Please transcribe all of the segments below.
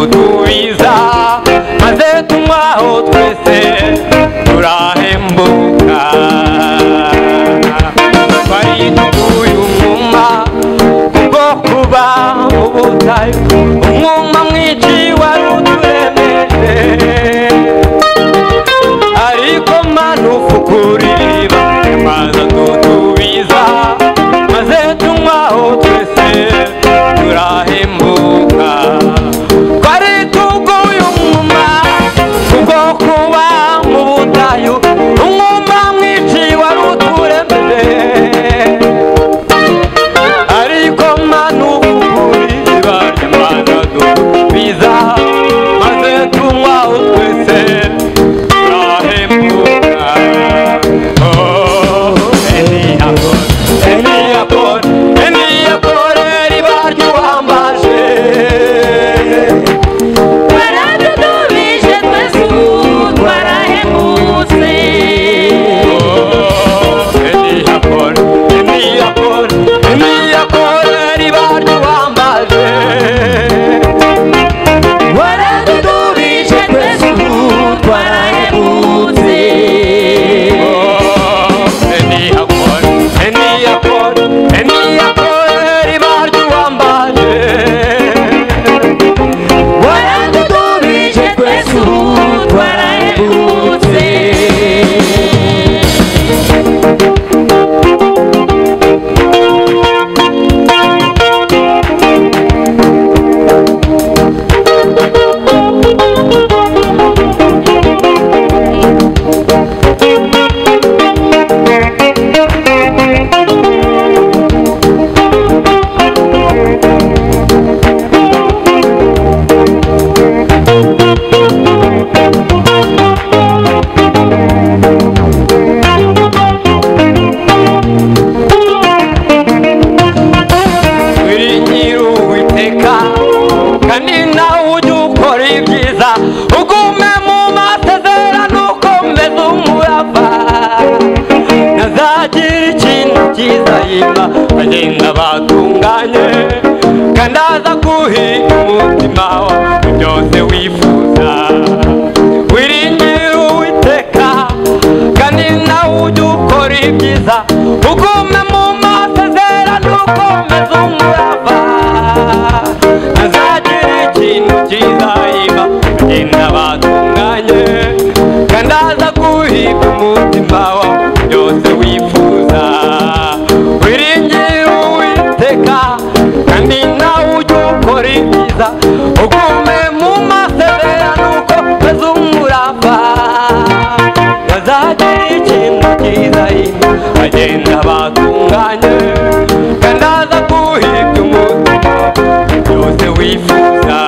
dutubiza maze tunywaho twese turahembuka twari dukuye umwuma kubwo kuba mu butayu umwuma mwinshi wari uturemeje ariko Mana ufukura iriba maze dutubiza maze tunywaho twese turahembuka twari tuguye umwuma kubwo kuba mu butayu umwuma mwinshi wari uturemeje ariko Mana ufukura iriba maze dutubiza maze tunywaho twese bagenda batunganye kandi aza guhiga umutima wawe byose wifuza wiringire Uwiteka kandi nawe ujye ukora ibyiza ugume mu masezerano ukomeze umurava ntazagira ikintu cyiza yiba bagenda batunganye kandi aza guhiga umutima wawe byose wifuza kandi nawe ujye ukora ibyiza ugume mu masezerano ukomeze umurava bazagira ikintu cyiza bagenda batunganye kandi aza guhiga umutima byose wifuza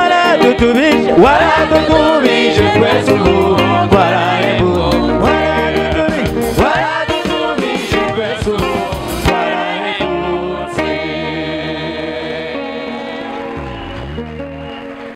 What I do to be,